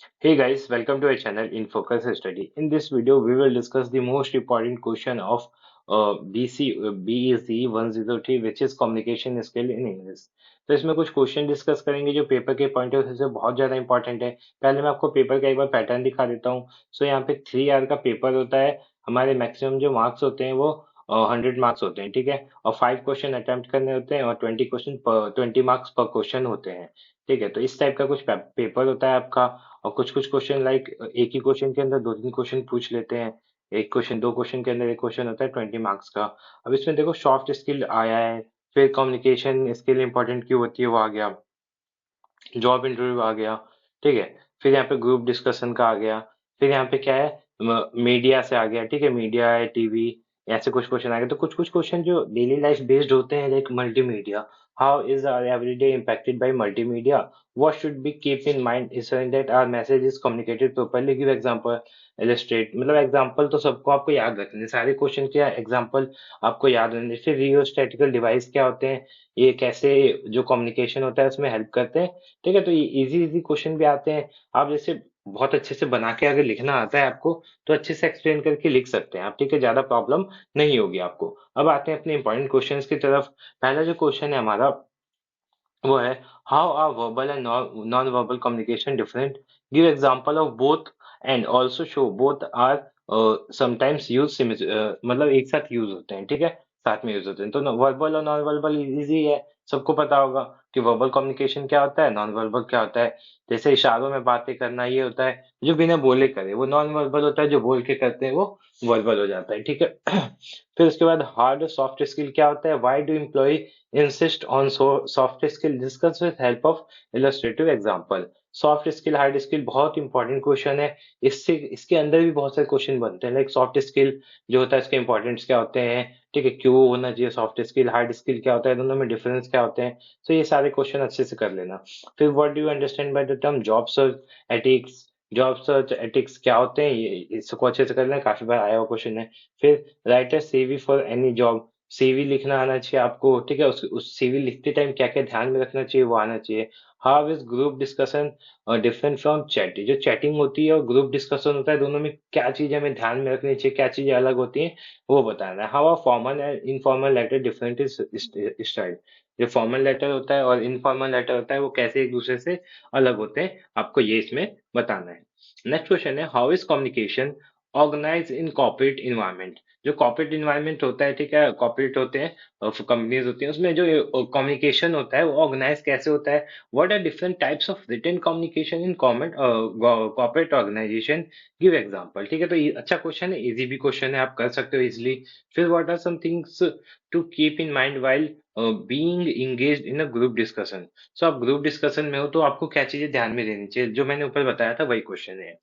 Hey guys, welcome to our channel in Focus Study. In this video, we will discuss the most important question of BEC 103, which is communication skill in English. तो इसमें कुछ question discuss करेंगे जो paper के point of view से बहुत ज्यादा important है। पहले मैं आपको पेपर का एक बार पैटर्न दिखा देता हूँ। सो यहाँ पे 3 आवर का पेपर होता है। हमारे मैक्सिमम जो मार्क्स होते हैं वो 100 मार्क्स होते हैं, ठीक है। और 5 क्वेश्चन अटेम्प्ट करने होते हैं और 20 मार्क्स पर क्वेश्चन होते हैं, ठीक है। तो इस टाइप का कुछ पेपर होता है आपका। और कुछ कुछ क्वेश्चन लाइक एक ही क्वेश्चन के अंदर 2-3 क्वेश्चन पूछ लेते हैं। एक क्वेश्चन 2 क्वेश्चन के अंदर एक क्वेश्चन होता है 20 मार्क्स का। अब इसमें देखो सॉफ्ट स्किल आया है, फिर कम्युनिकेशन स्किल इंपॉर्टेंट क्यों होती है वो आ गया, जॉब इंटरव्यू आ गया, ठीक है। फिर यहाँ पे ग्रुप डिस्कशन का आ गया। फिर यहाँ पे क्या है, मीडिया से आ गया, ठीक है। मीडिया है, टीवी, ऐसे कुछ क्वेश्चन आ गए। तो कुछ कुछ क्वेश्चन जो डेली लाइफ बेस्ड होते हैं like multimedia, how is our everyday impacted by multimedia, what should be keep in mind ensuring that our message is communicated properly, give example, illustrate. मतलब एग्जांपल तो सबको आपको याद रखने, सारे क्वेश्चन के एग्जांपल आपको याद रखने। फिर रियोस्टेटिकल डिवाइस क्या होते हैं, ये कैसे जो कम्युनिकेशन होता है उसमें हेल्प करते हैं, ठीक है। तो ये इजी इजी क्वेश्चन भी आते हैं। आप जैसे बहुत अच्छे से बना के अगर लिखना आता है आपको, तो अच्छे से एक्सप्लेन करके लिख सकते हैं आप, ठीक है। ज्यादा प्रॉब्लम नहीं होगी आपको। अब आते हैं अपने इंपॉर्टेंट क्वेश्चंस की तरफ। पहला जो क्वेश्चन है हमारा वो है, how are verbal and non verbal communication different, give example of both and also show both are sometimes use, मतलब एक साथ यूज होते हैं, ठीक है। साथ में यूज होते हैं। तो वर्बल और नॉन वर्बल इजी है, सबको पता होगा कि वर्बल कम्युनिकेशन क्या होता है, नॉन वर्बल क्या होता है। जैसे इशारों में बातें करना ये होता है जो बिना बोले करे, वो नॉन वर्बल होता है। जो बोल के करते हैं वो वर्बल हो जाता है, ठीक है। फिर उसके बाद हार्ड और सॉफ्ट स्किल क्या होता है, why do employ insist on soft skill, discuss with help of illustrative example। Soft skill hard skill बहुत इंपॉर्टेंट क्वेश्चन है। इससे इसके अंदर भी बहुत सारे क्वेश्चन बनते हैं लाइक सॉफ्ट स्किल जो होता है इसके इंपॉर्टेंट्स क्या होते हैं, ठीक है, क्यों होना चाहिए सॉफ्ट स्किल, हार्ड स्किल क्या होता है, दोनों में डिफरेंस क्या होते हैं। तो ये सारे क्वेश्चन अच्छे से कर लेना। फिर what do you understand by the term job search ethics, job search ethics क्या होते हैं, ये इसको अच्छे से कर लेना, काफी बार आया हुआ क्वेश्चन है। फिर writer CV for any job, CV लिखना आना चाहिए आपको, ठीक है। उस सीवी लिखते टाइम क्या क्या ध्यान में रखना चाहिए वो आना चाहिए। How is group discussion different from chat, जो चैटिंग होती है और ग्रुप डिस्कशन होता है दोनों में क्या चीजें हमें ध्यान में रखनी चाहिए, क्या चीजें अलग होती हैं वो बताना है। How are formal and informal letter different is style, जो फॉर्मल लेटर होता है और इनफॉर्मल लेटर होता है वो कैसे एक दूसरे से अलग होते हैं, आपको ये इसमें बताना है। नेक्स्ट क्वेश्चन है, how is communication organise in corporate environment, जो कॉर्पोरेट इन्वायरमेंट होता है, ठीक है, कॉर्पोरेट होते हैं, कंपनीज होती हैं, उसमें जो कम्युनिकेशन होता है वो ऑर्गेनाइज कैसे होता है। What are different types of written communication in corporate organisation, give example, ठीक है। तो ये अच्छा क्वेश्चन है, इजी भी क्वेश्चन है, आप कर सकते हो इजिली। फिर what are some things to keep in mind while being engaged in a group discussion. So आप ग्रुप डिस्कशन में हो तो आपको क्या चीजें ध्यान में देनी चाहिए, जो मैंने ऊपर बताया था वही क्वेश्चन है।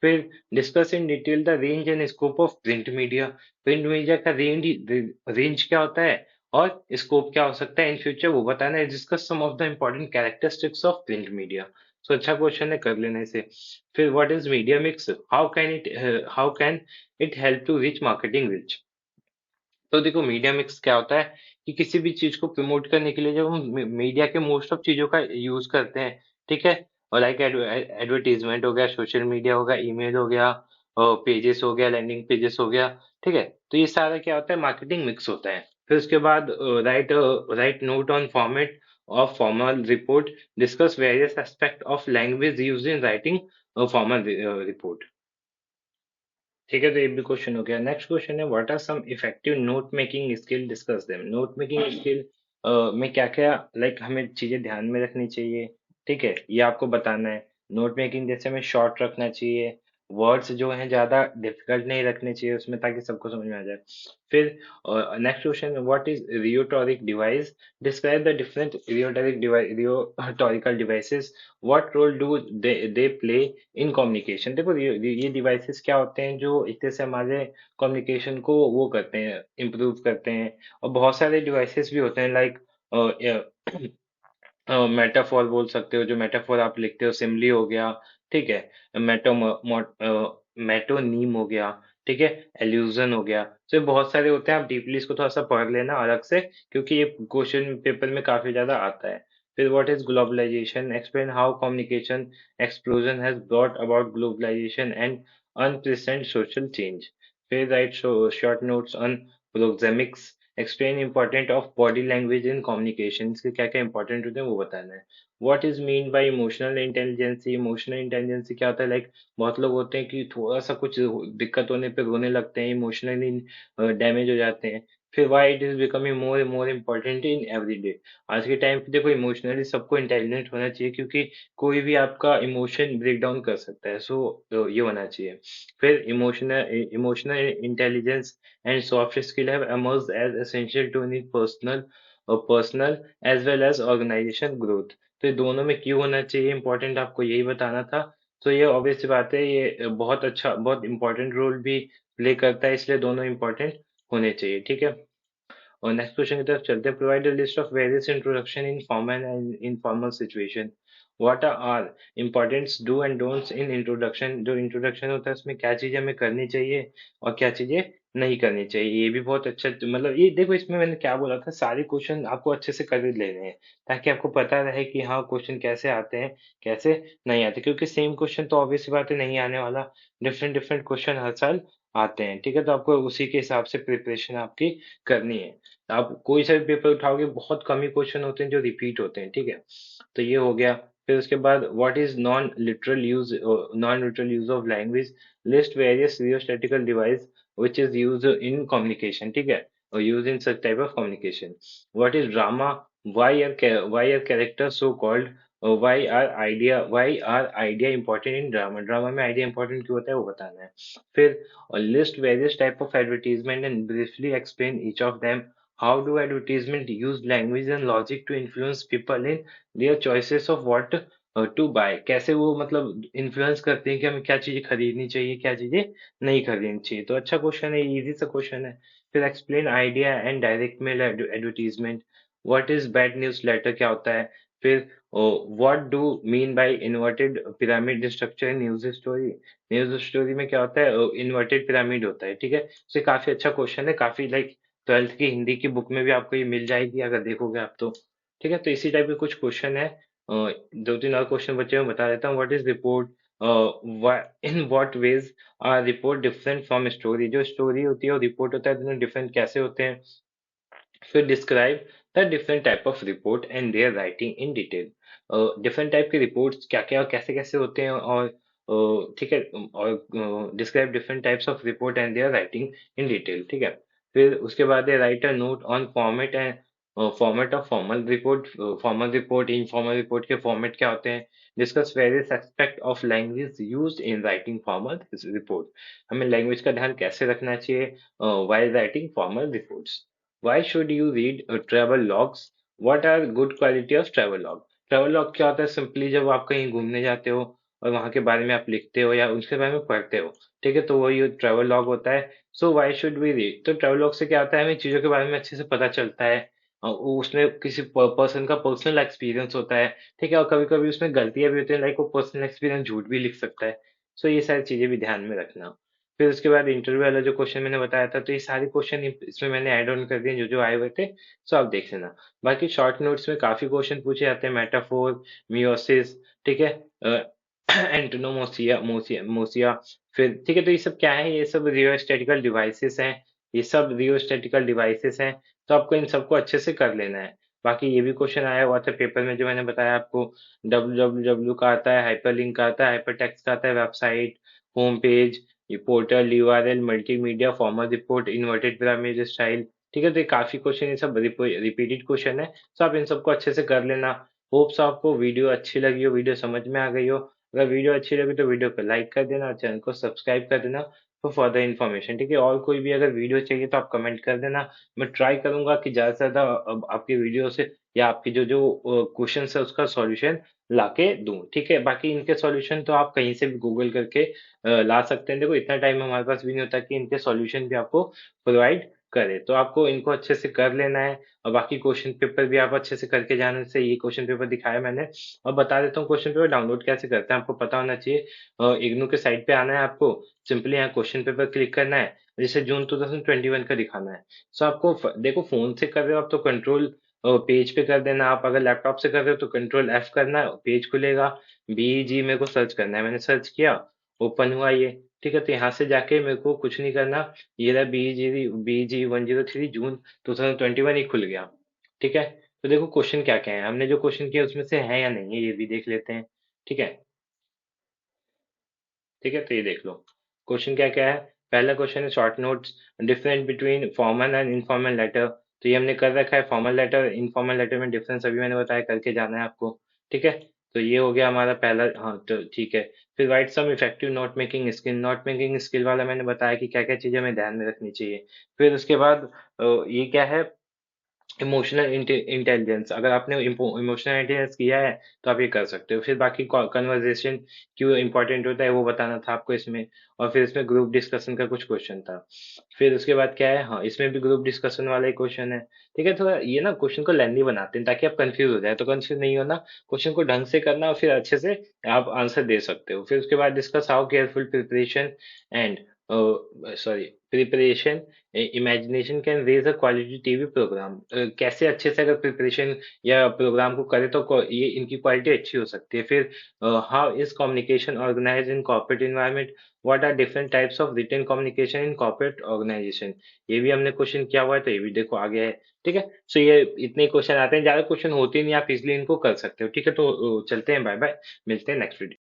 फिर discuss in detail the range and scope of print media, print media का रेंज क्या होता है और स्कोप क्या हो सकता है इन फ्यूचर वो बताना है। Discuss some of the important characteristics of print media. So अच्छा क्वेश्चन है, कर लेने से। फिर what is media mix, how can it help to reach marketing reach. तो देखो मीडिया मिक्स क्या होता है कि किसी भी चीज को प्रमोट करने के लिए जब हम मीडिया के मोस्ट ऑफ चीजों का यूज करते हैं, ठीक है। और लाइक एडवर्टीजमेंट हो गया, सोशल मीडिया हो गया, ईमेल हो गया, पेजेस हो गया, लैंडिंग पेजेस हो गया, ठीक है। तो ये सारा क्या होता है, मार्केटिंग मिक्स होता है। फिर उसके बाद write note on format of formal report, discuss various aspect of language use in writing formal report, ठीक है। तो ये भी क्वेश्चन हो गया। नेक्स्ट क्वेश्चन है, what are some effective note making skill, discuss them. Note making skill में क्या क्या लाइक हमें चीजें ध्यान में रखनी चाहिए, ठीक है, ये आपको बताना है। नोट मेकिंग जैसे हमें शॉर्ट रखना चाहिए, वर्ड्स जो हैं ज्यादा डिफिकल्ट नहीं रखने चाहिए उसमें, ताकि सबको समझ में आ जाए। फिर next question, what is rhetoric device, describe the different rhetorical devices, what role do they play in communication. देखो ये डिवाइसेस क्या होते हैं जो एक तरह से हमारे कम्युनिकेशन को वो करते हैं, इम्प्रूव करते हैं। और बहुत सारे डिवाइसेस भी होते हैं लाइक मेटाफोर बोल सकते हो, जो मेटाफोर आप लिखते हो, सिमली हो गया, ठीक है, मेटो मेटोनीम हो गया, ठीक है, एल्यूजन हो गया। तो ये बहुत सारे होते हैं, आप डीपली इसको थोड़ा सा पढ़ लेना अलग से, क्योंकि ये क्वेश्चन पेपर में काफी ज्यादा आता है। फिर what is globalisation, explain how communication explosion has brought about globalisation and unprecedented social change. फिर write short notes on proxemics, explain important of body language in communication, इसके क्या क्या इंपॉर्टेंट होते हैं वो बताना है। What is mean by emotional intelligence, emotional intelligence क्या होता है, लाइक बहुत लोग होते हैं कि थोड़ा सा कुछ दिक्कत होने पे रोने लगते हैं, इमोशनली डैमेज हो जाते हैं। फिर why it is becoming more more important in everyday, आज के टाइम पे देखो इमोशनली सबको इंटेलिजेंट होना चाहिए, क्योंकि कोई भी आपका इमोशन ब्रेक डाउन कर सकता है, सो ये होना चाहिए। फिर emotional emotional intelligence and soft skill have emerged as essential to in personal as well as organization growth। तो ये दोनों में क्यों होना चाहिए इम्पोर्टेंट, आपको यही बताना था। तो ये ऑब्वियस सी बात है, ये बहुत अच्छा बहुत इंपॉर्टेंट रोल भी प्ले करता है, इसलिए दोनों इंपॉर्टेंट होने चाहिए, ठीक है। और नेक्स्ट क्वेश्चन की तरफ चलते हैं। Provide a list of various introduction in formal and informal situation. What are importants do and don'ts in introduction, जो इंट्रोडक्शन होता है उसमें क्या चीजें हमें करनी चाहिए और क्या चीजें नहीं करनी चाहिए, ये भी बहुत अच्छा, मतलब ये देखो इसमें मैंने क्या बोला था, सारे क्वेश्चन आपको अच्छे से कर ही लेने हैं, ताकि आपको पता रहे कि हाँ क्वेश्चन कैसे आते हैं, कैसे नहीं आते, क्योंकि सेम क्वेश्चन तो ऑब्वियस सी बात है नहीं आने वाला, डिफरेंट डिफरेंट क्वेश्चन हर साल आते हैं, ठीक है। तो आपको उसी के हिसाब से प्रिपरेशन आपकी करनी है। आप कोई सा भी पेपर उठाओगे बहुत कम ही क्वेश्चन होते हैं जो रिपीट होते हैं, ठीक है। तो ये हो गया। फिर उसके बाद what is non literal use of language, list various rhetorical device which is used in communication, ठीक है, और use in such type of communication. What is drama, why are character so called, why are idea important in drama, drama में idea important क्यों होता है वो बताना है। फिर list various type of advertisement and briefly explain each of them। How do advertisement use language and logic to influence people in their choices of what to buy, कैसे वो मतलब इन्फ्लुएंस करते हैं कि हमें क्या चीजें खरीदनी चाहिए, क्या चीजें नहीं खरीदनी चाहिए। तो अच्छा क्वेश्चन है, इजी सा क्वेश्चन है। फिर explain idea and direct mail advertisement. What is bad news letter क्या होता है। फिर what do mean by inverted pyramid structure in news story, news story में क्या होता है, इन्वर्टेड पिरामिड होता है, ठीक है। तो ये काफी अच्छा क्वेश्चन है, काफी लाइक 12th की हिंदी की बुक में भी आपको ये मिल जाएगी अगर देखोगे आप तो, ठीक है। तो इसी टाइप के कुछ क्वेश्चन है। दो तीन और क्वेश्चन बचे हैं, मैं बता देता हूँ। What is report, in what ways R report different from story, जो स्टोरी होती है और रिपोर्ट होता है दोनों डिफरेंट कैसे होते हैं। फिर describe the different type of report and there writing in detail, different type के रिपोर्ट्स क्या क्या और कैसे कैसे होते हैं, और ठीक है, और describe different types of report and there writing in detail, ठीक है। फिर उसके बाद है right a note on format and format of formal report informal report के फॉर्मेट क्या होते हैं। Discuss various aspect of language used in writing formal report, हमें लैंग्वेज का ध्यान कैसे रखना चाहिए while writing formal reports। Why should you read travel logs? What are good quality of travel log? Travel log क्या होता है, सिंपली जब आप कहीं घूमने जाते हो और वहां के बारे में आप लिखते हो या उसके बारे में पढ़ते हो, ठीक है, तो वही ट्रैवल लॉग होता है। So why should we read, तो ट्रैवल लॉग से क्या होता है, हमें चीजों के बारे में अच्छे से पता चलता है, उसमें किसी पर्सन का पर्सनल एक्सपीरियंस होता है, ठीक है, और कभी कभी उसमें गलतियां भी होती है, लाइक वो पर्सनल एक्सपीरियंस झूठ भी लिख सकता है। सो ये सारी चीजें भी ध्यान में रखना। फिर उसके बाद इंटरव्यू वाला जो क्वेश्चन मैंने बताया था, तो ये सारे क्वेश्चन इसमें मैंने ऐड ऑन कर दिए जो जो आए हुए थे, सो आप देख लेना। बाकी शॉर्ट नोट्स में काफी क्वेश्चन पूछे जाते हैं, मेटाफोर, मियोसिस, ठीक है, एंटोनोमोसिया मोसिया मोसिया। फिर ठीक है, तो ये सब क्या है, ये सब रियोस्टेटिकल डिवाइसेस हैं, ये सब रियोस्टेटिकल डिवाइसेस हैं, तो आपको इन सबको अच्छे से कर लेना है। बाकी ये भी क्वेश्चन आया हुआ था पेपर में जो मैंने बताया आपको, www का आता है, हाइपरलिंक का आता है, हाइपरटेक्स्ट का आता है, वेबसाइट, होम पेज, ये portal, URL, multimedia, formal report, inverted pyramid style, ठीक है। तो ये काफी क्वेश्चन, ये सब रिपीटेड क्वेश्चन है, तो आप इन सबको अच्छे से कर लेना। होप्स आपको वीडियो अच्छी लगी हो, वीडियो समझ में आ गई हो। अगर वीडियो अच्छी लगी तो वीडियो को लाइक कर देना और चैनल को सब्सक्राइब कर देना फॉर फर्दर इन्फॉर्मेशन, ठीक है। और कोई भी अगर वीडियो चाहिए तो आप कमेंट कर देना, मैं ट्राई करूंगा कि ज्यादा से ज्यादा आपकी वीडियो से या आपकी जो जो क्वेश्चन है उसका सॉल्यूशन लाके दूं, ठीक है। बाकी इनके सॉल्यूशन तो आप कहीं से भी गूगल करके ला सकते हैं, देखो इतना टाइम हमारे पास भी नहीं होता कि इनके सॉल्यूशन भी आपको प्रोवाइड करे, तो आपको इनको अच्छे से कर लेना है। और बाकी क्वेश्चन पेपर भी आप अच्छे से करके जाने से, ये क्वेश्चन पेपर दिखाया मैंने, और बता देता हूँ क्वेश्चन पेपर डाउनलोड कैसे करते हैं, आपको पता होना चाहिए। इग्नू के साइट पे आना है आपको, सिंपली यहाँ क्वेश्चन पेपर क्लिक करना है, जैसे जून 2021 का दिखाना है। सो आपको देखो फोन से कर रहे हो आप तो कंट्रोल पेज पे कर देना। आप अगर लैपटॉप से कर रहे हो तो कंट्रोल एफ करना, पेज खुलेगा। बीईजी मेरे को सर्च करना है, मैंने सर्च किया, ओपन हुआ ये। ठीक है, तो यहाँ से जाके मेरे को कुछ नहीं करना। ये रहा बीईजी 103 जून 2021 ही खुल गया। ठीक है, तो देखो क्वेश्चन क्या क्या है, हमने जो क्वेश्चन किया उसमें से है या नहीं है ये भी देख लेते हैं। ठीक है। ठीक है, तो ये देख लो क्वेश्चन क्या क्या है। पहला क्वेश्चन है short notes, difference between formal and informal letter. तो ये हमने कर रखा है, फॉर्मल लेटर इनफॉर्मल लेटर में डिफरेंस अभी मैंने बताया, करके जाना है आपको। ठीक है, तो ये हो गया हमारा पहला। हाँ तो ठीक है। फिर write some effective note making skill, note making skill वाला मैंने बताया कि क्या क्या चीजें हमें ध्यान में रखनी चाहिए। फिर उसके बाद ये क्या है, इमोशनल इंटेलिजेंस। अगर आपने इमोशनल इंटेलिजेंस किया है तो आप ये कर सकते हो। फिर बाकी कन्वर्सेशन क्यों इंपॉर्टेंट होता है वो बताना था आपको इसमें। और फिर इसमें ग्रुप डिस्कशन का कुछ क्वेश्चन था। फिर उसके बाद क्या है, हाँ इसमें भी ग्रुप डिस्कशन वाला ही क्वेश्चन है। ठीक है, थोड़ा ये ना क्वेश्चन को लेंदी बनाते हैं ताकि आप कंफ्यूज हो जाए, तो कंफ्यूज नहीं होना, क्वेश्चन को ढंग से करना और फिर अच्छे से आप आंसर दे सकते हो। फिर उसके बाद discuss how careful preparation and sorry preparation imagination can raise a quality TV programme. कैसे अच्छे से अगर प्रिपरेशन या प्रोग्राम को करे तो ये इनकी क्वालिटी अच्छी हो सकती है। फिर how is communication organise in corporate environment, what are different types of written communication in corporate organisation. ये भी हमने क्वेश्चन किया हुआ है, तो ये भी देखो आगे है। ठीक है, सो ये इतने क्वेश्चन आते हैं, ज्यादा क्वेश्चन होते नहीं, आप इजिली इनको कर सकते हो। ठीक है, तो चलते हैं, बाय बाय, मिलते हैं नेक्स्ट वीडियो।